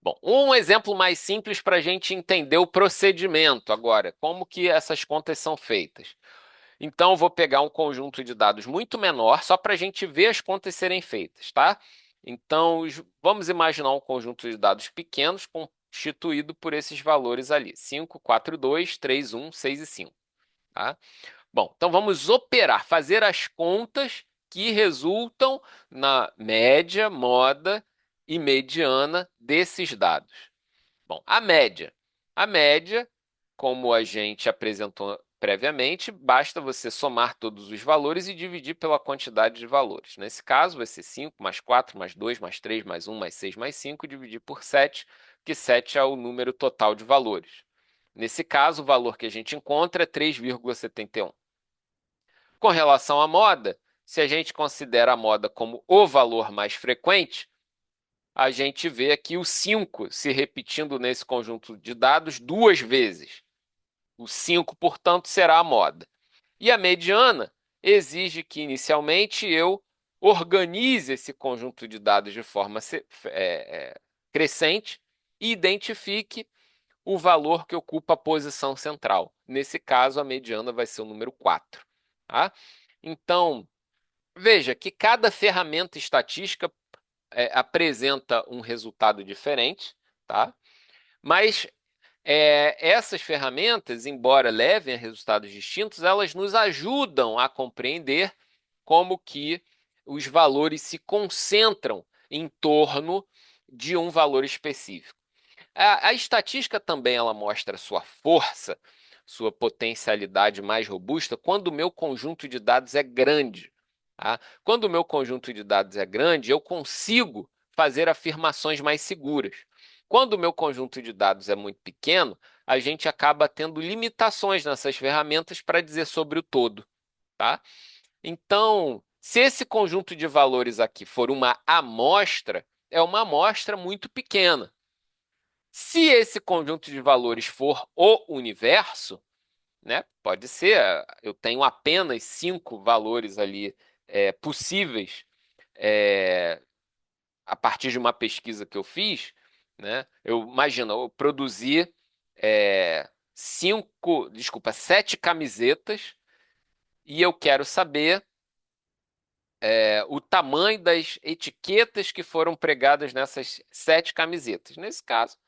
A: Bom, um exemplo mais simples para a gente entender o procedimento agora, como que essas contas são feitas. Então, eu vou pegar um conjunto de dados muito menor, só para a gente ver as contas serem feitas, tá? Então, vamos imaginar um conjunto de dados pequenos constituído por esses valores ali, 5, 4, 2, 3, 1, 6 e 5, tá? Bom, então vamos operar, fazer as contas que resultam na média, moda e mediana desses dados. Bom, a média. A média, como a gente apresentou previamente, basta você somar todos os valores e dividir pela quantidade de valores. Nesse caso, vai ser 5 mais 4 mais 2 mais 3 mais 1 mais 6 mais 5, dividir por 7, que 7 é o número total de valores. Nesse caso, o valor que a gente encontra é 3,71. Com relação à moda, se a gente considera a moda como o valor mais frequente, a gente vê aqui o 5 se repetindo nesse conjunto de dados duas vezes. O 5, portanto, será a moda. E a mediana exige que, inicialmente, eu organize esse conjunto de dados de forma crescente e identifique o valor que ocupa a posição central. Nesse caso, a mediana vai ser o número 4. Tá? Então, veja que cada ferramenta estatística apresenta um resultado diferente, tá? Mas essas ferramentas, embora levem a resultados distintos, elas nos ajudam a compreender como que os valores se concentram em torno de um valor específico. A estatística também ela mostra sua força, sua potencialidade mais robusta quando o meu conjunto de dados é grande. Tá? Quando o meu conjunto de dados é grande, eu consigo fazer afirmações mais seguras. Quando o meu conjunto de dados é muito pequeno, a gente acaba tendo limitações nessas ferramentas para dizer sobre o todo. Tá? Então, se esse conjunto de valores aqui for uma amostra, é uma amostra muito pequena. Se esse conjunto de valores for o universo, né, pode ser, eu tenho apenas 5 valores ali possíveis é, a partir de uma pesquisa que eu fiz, né? Eu imagino, eu produzi 7 camisetas e eu quero saber o tamanho das etiquetas que foram pregadas nessas 7 camisetas. Nesse caso,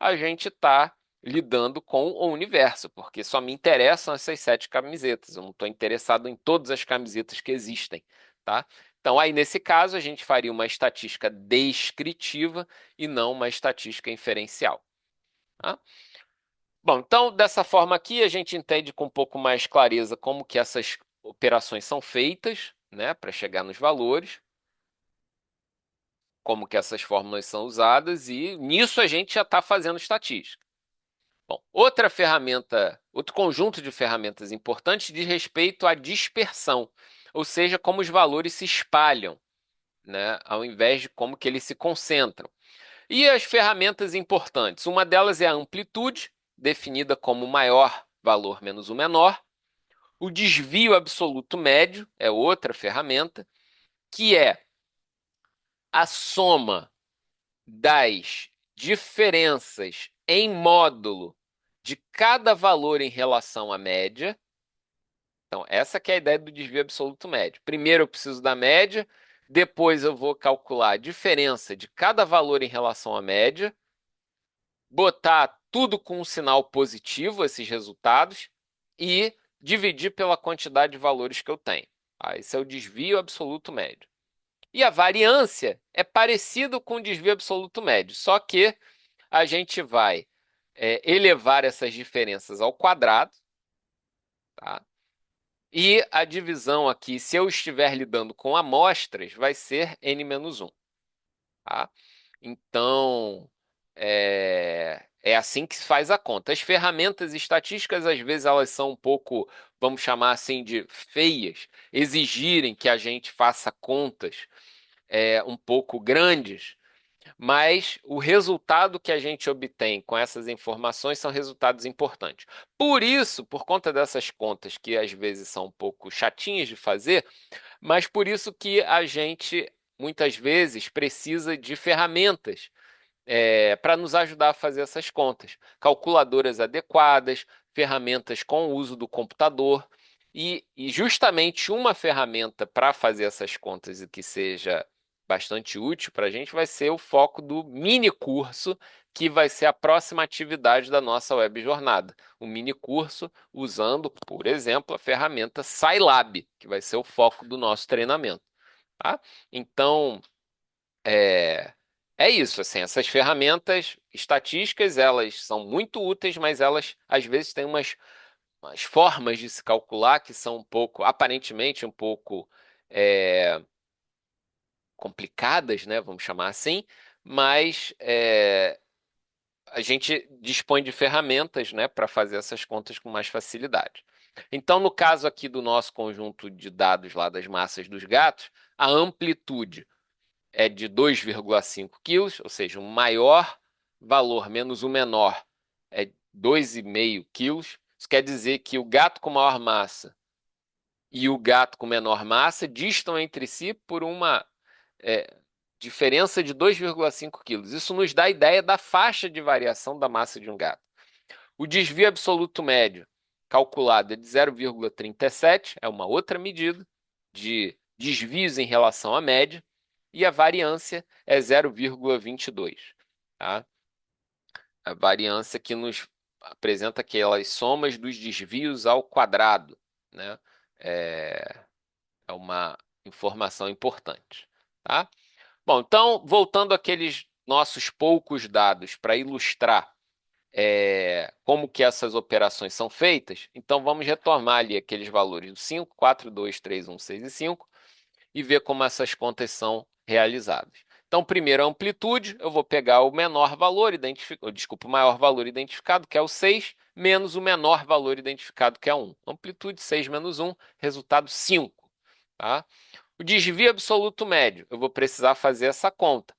A: a gente está lidando com o universo, porque só me interessam essas 7 camisetas. Eu não estou interessado em todas as camisetas que existem, tá? Então, aí nesse caso, a gente faria uma estatística descritiva e não uma estatística inferencial. Tá? Bom, então dessa forma aqui a gente entende com um pouco mais clareza como que essas operações são feitas, né, para chegar nos valores, como que essas fórmulas são usadas e nisso a gente já está fazendo estatística. Bom, outra ferramenta, outro conjunto de ferramentas importantes diz respeito à dispersão, ou seja, como os valores se espalham, né, ao invés de como que eles se concentram. E as ferramentas importantes, uma delas é a amplitude, definida como o maior valor menos o menor. O desvio absoluto médio é outra ferramenta, que é a soma das diferenças em módulo de cada valor em relação à média. Então, essa que é a ideia do desvio absoluto médio. Primeiro eu preciso da média, depois eu vou calcular a diferença de cada valor em relação à média, botar tudo com um sinal positivo, esses resultados, e dividir pela quantidade de valores que eu tenho. Esse é o desvio absoluto médio. E a variância é parecido com o desvio absoluto médio, só que a gente vai elevar essas diferenças ao quadrado, tá? E a divisão aqui, se eu estiver lidando com amostras, vai ser n-1. Tá? Então, é assim que se faz a conta. As ferramentas estatísticas, às vezes, elas são um pouco, vamos chamar assim, de feias, exigirem que a gente faça contas um pouco grandes, mas o resultado que a gente obtém com essas informações são resultados importantes. Por isso, por conta dessas contas que às vezes são um pouco chatinhas de fazer, mas por isso que a gente muitas vezes precisa de ferramentas para nos ajudar a fazer essas contas. Calculadoras adequadas, ferramentas com o uso do computador. E justamente uma ferramenta para fazer essas contas e que seja bastante útil para a gente vai ser o foco do mini curso, que vai ser a próxima atividade da nossa web jornada. Um mini curso usando, por exemplo, a ferramenta Scilab, que vai ser o foco do nosso treinamento. Tá? Então, é isso, assim, essas ferramentas estatísticas, elas são muito úteis, mas elas às vezes têm umas formas de se calcular que são um pouco, aparentemente um pouco complicadas, né? Vamos chamar assim, mas a gente dispõe de ferramentas, né, para fazer essas contas com mais facilidade. Então, no caso aqui do nosso conjunto de dados lá das massas dos gatos, a amplitude é de 2,5 quilos, ou seja, o maior valor menos o menor é 2,5 quilos. Isso quer dizer que o gato com maior massa e o gato com menor massa distam entre si por uma é, diferença de 2,5 quilos. Isso nos dá a ideia da faixa de variação da massa de um gato. O desvio absoluto médio, calculado, é de 0,37, é uma outra medida de desvios em relação à média, e a variância é 0,22. Tá? A variância que nos apresenta aquelas somas dos desvios ao quadrado. Né? É, é uma informação importante. Tá? Bom, então, voltando àqueles nossos poucos dados para ilustrar como que essas operações são feitas, então vamos retomar ali aqueles valores do 5, 4, 2, 3, 1, 6 e 5 e ver como essas contas são realizadas. Então, primeiro a amplitude, eu vou pegar o menor valor identificado, desculpa, o maior valor identificado, que é o 6, menos o menor valor identificado, que é 1. Amplitude 6 menos 1, resultado 5. Tá? O desvio absoluto médio, eu vou precisar fazer essa conta.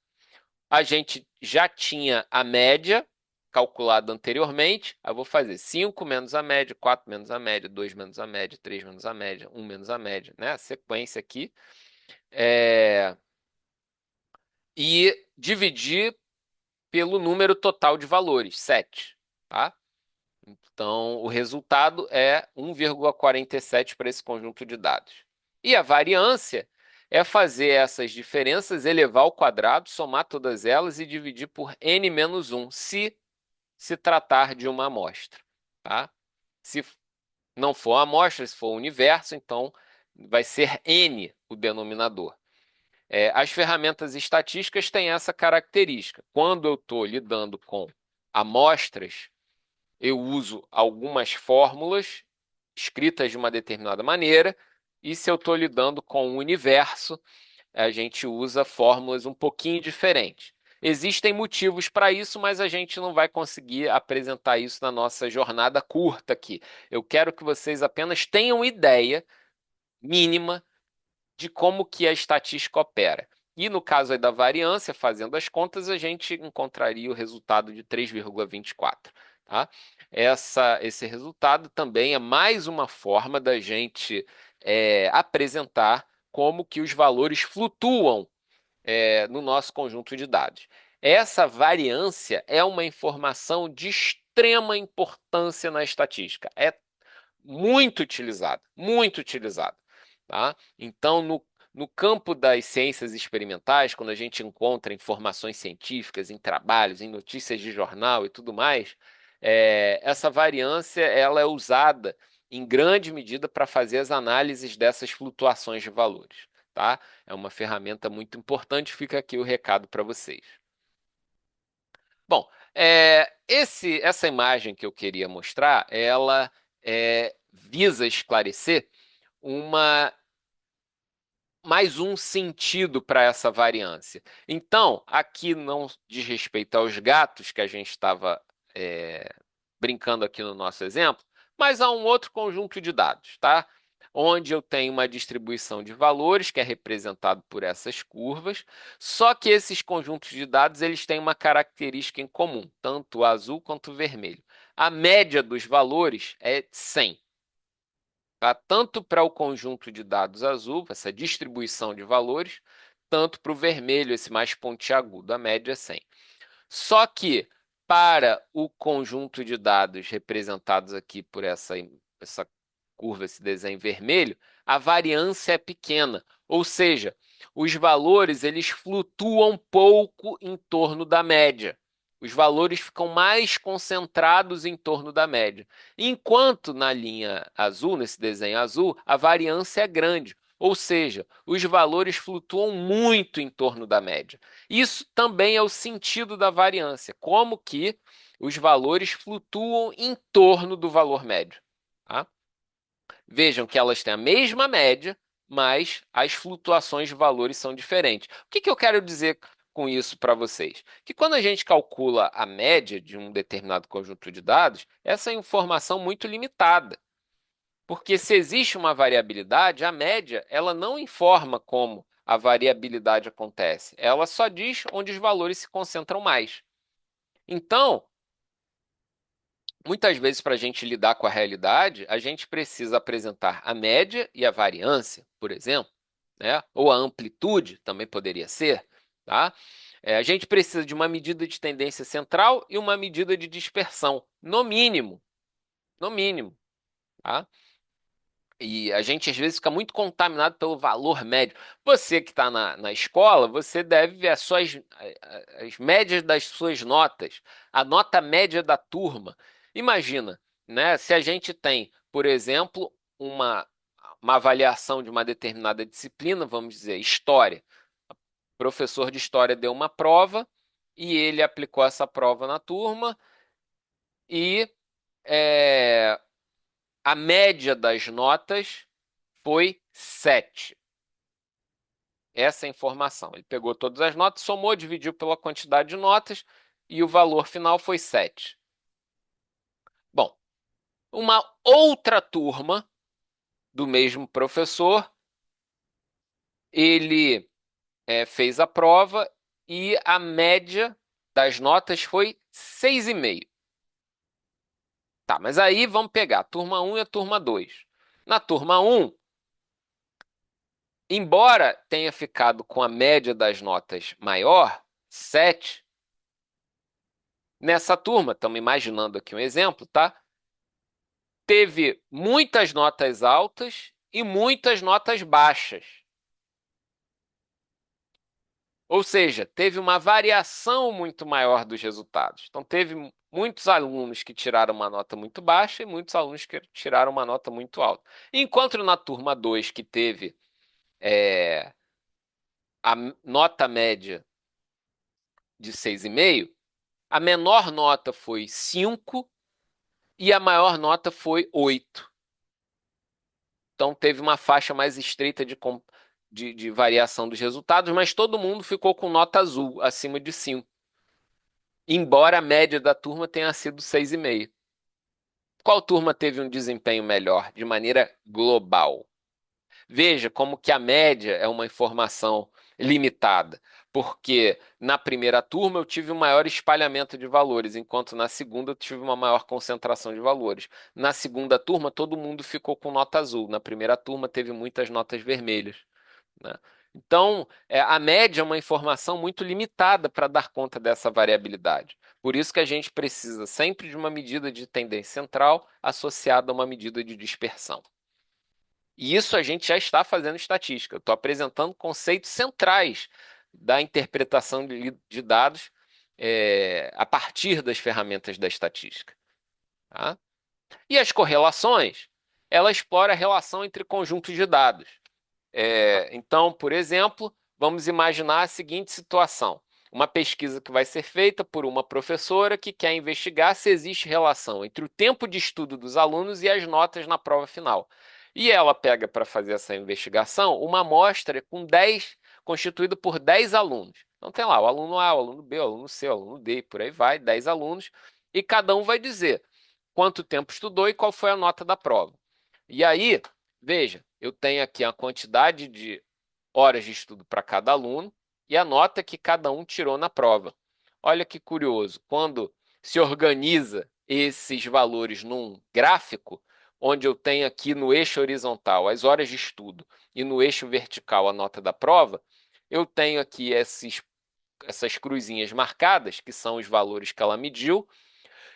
A: A gente já tinha a média, calculado anteriormente, eu vou fazer 5 menos a média, 4 menos a média, 2 menos a média, 3 menos a média, 1 menos a média, né? A sequência aqui. E dividir pelo número total de valores, 7, tá? Então, o resultado é 1,47 para esse conjunto de dados. E a variância é fazer essas diferenças, elevar ao quadrado, somar todas elas e dividir por n-1, se tratar de uma amostra, tá? Se não for a amostra, se for o universo, então vai ser n o denominador. As ferramentas estatísticas têm essa característica. Quando eu estou lidando com amostras, eu uso algumas fórmulas escritas de uma determinada maneira, e se eu estou lidando com o universo, a gente usa fórmulas um pouquinho diferentes. Existem motivos para isso, mas a gente não vai conseguir apresentar isso na nossa jornada curta aqui. Eu quero que vocês apenas tenham ideia mínima de como que a estatística opera. E no caso aí da variância, fazendo as contas, a gente encontraria o resultado de 3,24. Tá? Esse resultado também é mais uma forma da gente apresentar como que os valores flutuam no nosso conjunto de dados. Essa variância é uma informação de extrema importância na estatística. É muito utilizado, muito utilizado. Tá? Então, no campo das ciências experimentais, quando a gente encontra informações científicas em trabalhos, em notícias de jornal e tudo mais, essa variância ela é usada em grande medida para fazer as análises dessas flutuações de valores. Tá? É uma ferramenta muito importante, fica aqui o recado para vocês. Bom, essa imagem que eu queria mostrar, ela visa esclarecer uma mais um sentido para essa variância. Então, aqui não diz respeito aos gatos que a gente estava brincando aqui no nosso exemplo, mas há um outro conjunto de dados, tá? Onde eu tenho uma distribuição de valores que é representado por essas curvas, só que esses conjuntos de dados eles têm uma característica em comum, tanto o azul quanto o vermelho. A média dos valores é 100. Tá? Tanto para o conjunto de dados azul, essa distribuição de valores, tanto para o vermelho, esse mais pontiagudo, a média é 100. Só que para o conjunto de dados representados aqui por essa curva, esse desenho vermelho, a variância é pequena, ou seja, os valores eles flutuam pouco em torno da média. Os valores ficam mais concentrados em torno da média. Enquanto na linha azul, nesse desenho azul, a variância é grande, ou seja, os valores flutuam muito em torno da média. Isso também é o sentido da variância, como que os valores flutuam em torno do valor médio. Tá? Vejam que elas têm a mesma média, mas as flutuações de valores são diferentes. O que eu quero dizer com isso para vocês? Que quando a gente calcula a média de um determinado conjunto de dados, essa é informação muito limitada. Porque se existe uma variabilidade, a média ela não informa como a variabilidade acontece. Ela só diz onde os valores se concentram mais. Então, muitas vezes, para a gente lidar com a realidade, a gente precisa apresentar a média e a variância, por exemplo, né? Ou a amplitude também poderia ser, tá? A gente precisa de uma medida de tendência central e uma medida de dispersão, no mínimo, tá? E a gente às vezes fica muito contaminado pelo valor médio. Você que está na escola, você deve ver as médias das suas notas, a nota média da turma. Imagina, né? Se a gente tem, por exemplo, uma avaliação de uma determinada disciplina, vamos dizer, história. O professor de história deu uma prova e ele aplicou essa prova na turma e é, a média das notas foi 7. Essa é a informação. Ele pegou todas as notas, somou, dividiu pela quantidade de notas e o valor final foi 7. Bom, uma outra turma do mesmo professor, ele fez a prova e a média das notas foi 6,5. Tá, mas aí vamos pegar a turma 1 e a turma 2. Na turma 1, embora tenha ficado com a média das notas maior, 7, nessa turma, estamos imaginando aqui um exemplo, tá? Teve muitas notas altas e muitas notas baixas. Ou seja, teve uma variação muito maior dos resultados. Então, teve muitos alunos que tiraram uma nota muito baixa e muitos alunos que tiraram uma nota muito alta. Enquanto na turma 2, que teve a nota média de 6,5, a menor nota foi 5 e a maior nota foi 8. Então, teve uma faixa mais estreita de variação dos resultados, mas todo mundo ficou com nota azul, acima de 5. Embora a média da turma tenha sido 6,5. Qual turma teve um desempenho melhor, de maneira global? Veja como que a média é uma informação limitada, porque na primeira turma eu tive um maior espalhamento de valores, enquanto na segunda eu tive uma maior concentração de valores. Na segunda turma todo mundo ficou com nota azul, na primeira turma teve muitas notas vermelhas, né? Então, a média é uma informação muito limitada para dar conta dessa variabilidade. Por isso que a gente precisa sempre de uma medida de tendência central associada a uma medida de dispersão. E isso a gente já está fazendo estatística. Eu estou apresentando conceitos centrais da interpretação de dados a partir das ferramentas da estatística. Tá? E as correlações, ela explora a relação entre conjuntos de dados. Então, por exemplo, vamos imaginar a seguinte situação: uma pesquisa que vai ser feita por uma professora que quer investigar se existe relação entre o tempo de estudo dos alunos e as notas na prova final. E ela pega para fazer essa investigação uma amostra constituída por 10 alunos. Então tem lá o aluno A, o aluno B, o aluno C, o aluno D, e por aí vai, 10 alunos, e cada um vai dizer quanto tempo estudou e qual foi a nota da prova. E aí, veja, eu tenho aqui a quantidade de horas de estudo para cada aluno e a nota que cada um tirou na prova. Olha que curioso, quando se organiza esses valores num gráfico, onde eu tenho aqui no eixo horizontal as horas de estudo e no eixo vertical a nota da prova, eu tenho aqui essas cruzinhas marcadas, que são os valores que ela mediu,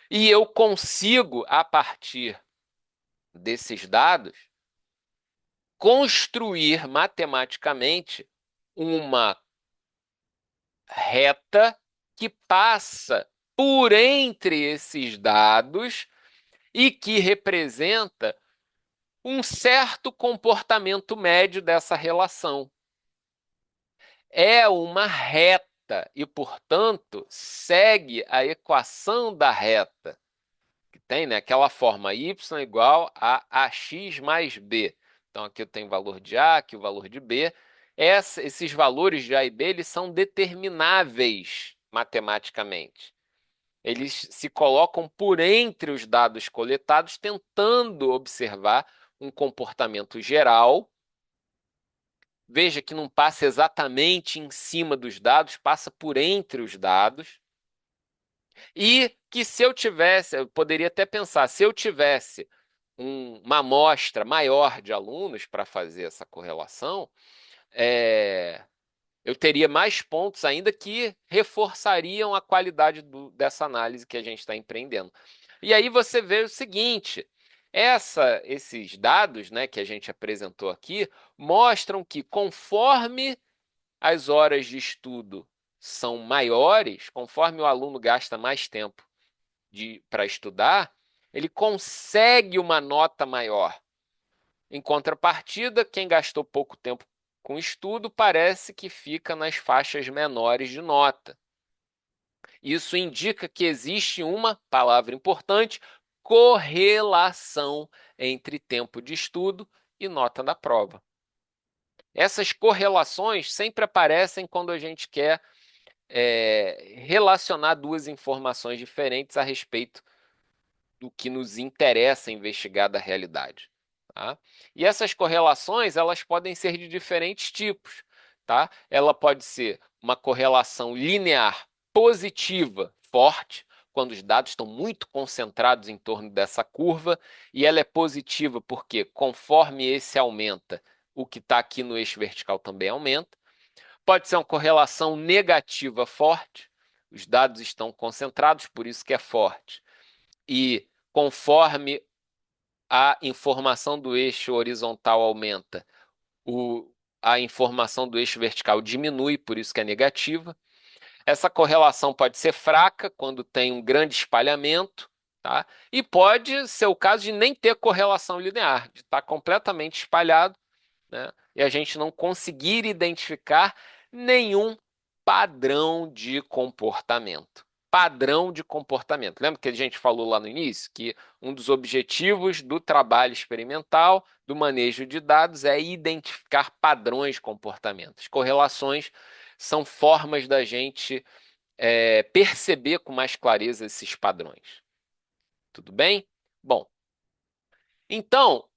A: e eu consigo, a partir desses dados, construir matematicamente uma reta que passa por entre esses dados e que representa um certo comportamento médio dessa relação. É uma reta e, portanto, segue a equação da reta, que tem, né, aquela forma y igual a ax mais b. Então, aqui eu tenho o valor de A, aqui o valor de B. Esses valores de A e B eles são determináveis matematicamente. Eles se colocam por entre os dados coletados, tentando observar um comportamento geral. Veja que não passa exatamente em cima dos dados, passa por entre os dados. E que se eu tivesse, eu poderia até pensar, se eu tivesse uma amostra maior de alunos para fazer essa correlação, eu teria mais pontos ainda que reforçariam a qualidade dessa análise que a gente está empreendendo. E aí você vê o seguinte: esses dados, né, que a gente apresentou aqui mostram que conforme as horas de estudo são maiores, conforme o aluno gasta mais tempo para estudar, ele consegue uma nota maior. Em contrapartida, quem gastou pouco tempo com estudo parece que fica nas faixas menores de nota. Isso indica que existe uma palavra importante: correlação entre tempo de estudo e nota da prova. Essas correlações sempre aparecem quando a gente quer relacionar duas informações diferentes a respeito do que nos interessa investigar da realidade. Tá? E essas correlações elas podem ser de diferentes tipos. Tá? Ela pode ser uma correlação linear positiva, forte, quando os dados estão muito concentrados em torno dessa curva, e ela é positiva porque, conforme esse aumenta, o que está aqui no eixo vertical também aumenta. Pode ser uma correlação negativa forte, os dados estão concentrados, por isso que é forte. E conforme a informação do eixo horizontal aumenta, a informação do eixo vertical diminui, por isso que é negativa. Essa correlação pode ser fraca quando tem um grande espalhamento, tá? E pode ser o caso de nem ter correlação linear, de estar completamente espalhado, né? E a gente não conseguir identificar nenhum padrão de comportamento. Padrão de comportamento. Lembra que a gente falou lá no início que um dos objetivos do trabalho experimental, do manejo de dados, é identificar padrões de comportamento. As correlações são formas da gente perceber com mais clareza esses padrões. Tudo bem? Bom, então,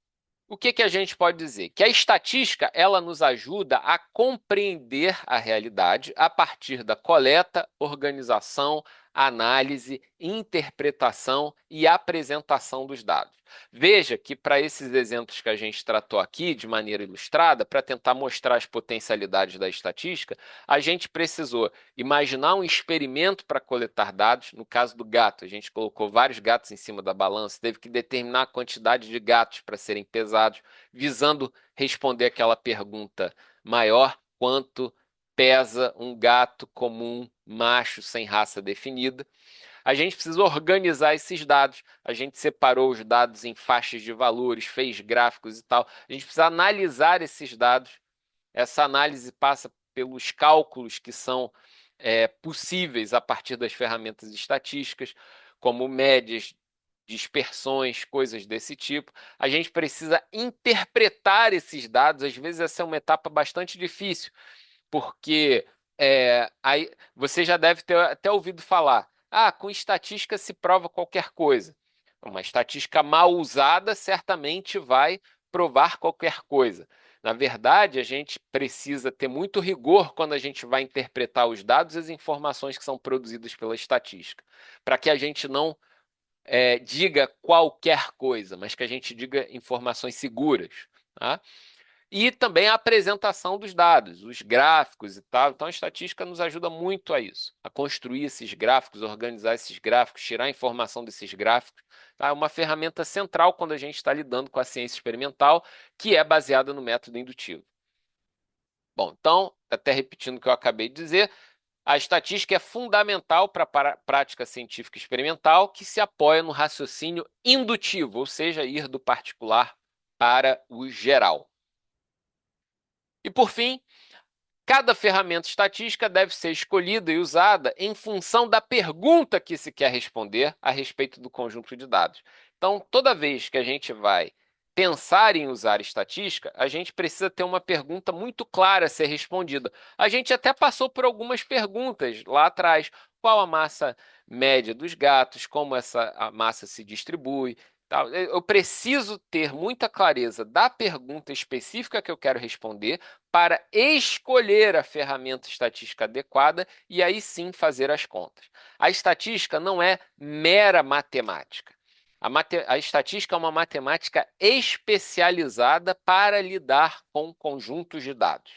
A: o que que a gente pode dizer? Que a estatística ela nos ajuda a compreender a realidade a partir da coleta, organização, análise, interpretação e apresentação dos dados. Veja que para esses exemplos que a gente tratou aqui de maneira ilustrada, para tentar mostrar as potencialidades da estatística, a gente precisou imaginar um experimento para coletar dados. No caso do gato, a gente colocou vários gatos em cima da balança, teve que determinar a quantidade de gatos para serem pesados, visando responder aquela pergunta maior: quanto pesa um gato comum, macho, sem raça definida? A gente precisa organizar esses dados. A gente separou os dados em faixas de valores, fez gráficos e tal. A gente precisa analisar esses dados. Essa análise passa pelos cálculos que são possíveis a partir das ferramentas estatísticas, como médias, dispersões, coisas desse tipo. A gente precisa interpretar esses dados. Às vezes essa é uma etapa bastante difícil, porque aí você já deve ter até ouvido falar: ah, com estatística se prova qualquer coisa. Uma estatística mal usada certamente vai provar qualquer coisa. Na verdade, a gente precisa ter muito rigor quando a gente vai interpretar os dados e as informações que são produzidas pela estatística, para que a gente não diga qualquer coisa, mas que a gente diga informações seguras, tá? E também a apresentação dos dados, os gráficos e tal. Então, a estatística nos ajuda muito a isso, a construir esses gráficos, organizar esses gráficos, tirar a informação desses gráficos. Tá? É uma ferramenta central quando a gente está lidando com a ciência experimental, que é baseada no método indutivo. Bom, então, até repetindo o que eu acabei de dizer, a estatística é fundamental para a prática científica experimental, que se apoia no raciocínio indutivo, ou seja, ir do particular para o geral. E, por fim, cada ferramenta estatística deve ser escolhida e usada em função da pergunta que se quer responder a respeito do conjunto de dados. Então, toda vez que a gente vai pensar em usar estatística, a gente precisa ter uma pergunta muito clara a ser respondida. A gente até passou por algumas perguntas lá atrás. Qual a massa média dos gatos? Como a massa se distribui? Eu preciso ter muita clareza da pergunta específica que eu quero responder para escolher a ferramenta estatística adequada e aí sim fazer as contas. A estatística não é mera matemática. A estatística é uma matemática especializada para lidar com conjuntos de dados.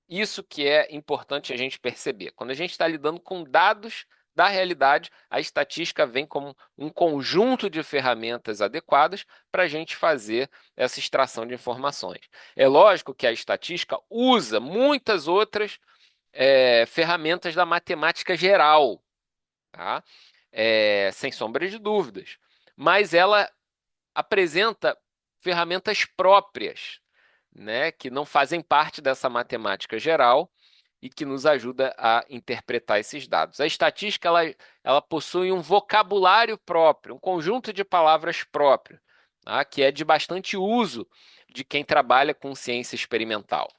A: Isso que é importante a gente perceber. Quando a gente está lidando com dados da realidade, a estatística vem como um conjunto de ferramentas adequadas para a gente fazer essa extração de informações. É lógico que a estatística usa muitas outras ferramentas da matemática geral, tá? Sem sombra de dúvidas, mas ela apresenta ferramentas próprias, né, que não fazem parte dessa matemática geral e que nos ajuda a interpretar esses dados. A estatística ela possui um vocabulário próprio, um conjunto de palavras próprio, tá, que é de bastante uso de quem trabalha com ciência experimental.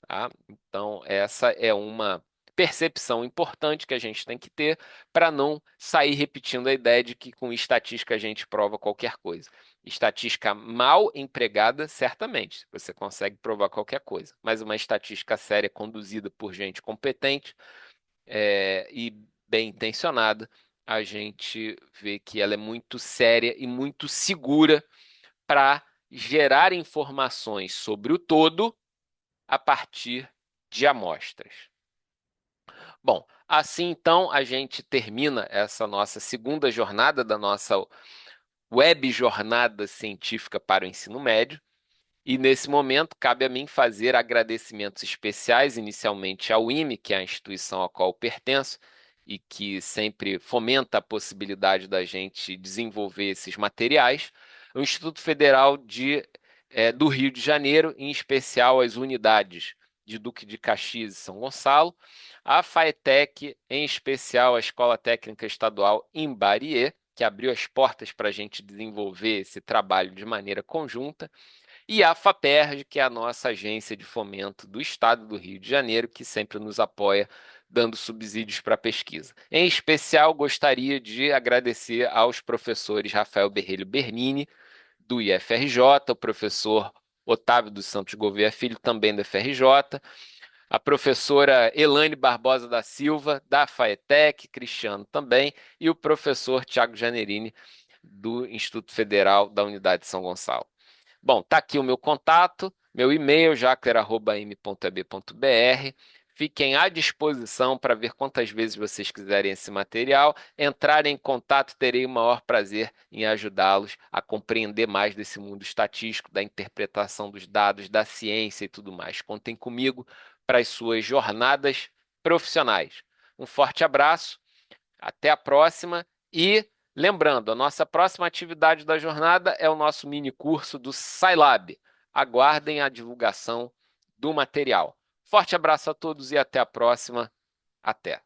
A: Tá? Então, essa é uma percepção importante que a gente tem que ter para não sair repetindo a ideia de que com estatística a gente prova qualquer coisa. Estatística mal empregada, certamente, você consegue provar qualquer coisa, mas uma estatística séria conduzida por gente competente e bem intencionada, a gente vê que ela é muito séria e muito segura para gerar informações sobre o todo a partir de amostras. Bom, assim então a gente termina essa nossa segunda jornada da nossa web jornada científica para o ensino médio. E nesse momento, cabe a mim fazer agradecimentos especiais, inicialmente ao IME, que é a instituição a qual eu pertenço, e que sempre fomenta a possibilidade da gente desenvolver esses materiais, o Instituto Federal do Rio de Janeiro, em especial as unidades de Duque de Caxias e São Gonçalo, a FAETEC, em especial a Escola Técnica Estadual em Barier, que abriu as portas para a gente desenvolver esse trabalho de maneira conjunta, e a FAPERJ, que é a nossa agência de fomento do Estado do Rio de Janeiro, que sempre nos apoia dando subsídios para a pesquisa. Em especial, gostaria de agradecer aos professores Rafael Berrelho Bernini, do IFRJ, o professor Otávio dos Santos Gouveia Filho, também do FRJ, a professora Elane Barbosa da Silva, da FAETEC, Cristiano também, e o professor Tiago Janerini, do Instituto Federal da Unidade de São Gonçalo. Bom, tá aqui o meu contato, meu e-mail, jacker@m.eb.br. Fiquem à disposição para ver quantas vezes vocês quiserem esse material. Entrarem em contato, terei o maior prazer em ajudá-los a compreender mais desse mundo estatístico, da interpretação dos dados, da ciência e tudo mais. Contem comigo para as suas jornadas profissionais. Um forte abraço, até a próxima e lembrando, a nossa próxima atividade da jornada é o nosso mini curso do Scilab. Aguardem a divulgação do material. Forte abraço a todos e até a próxima. Até.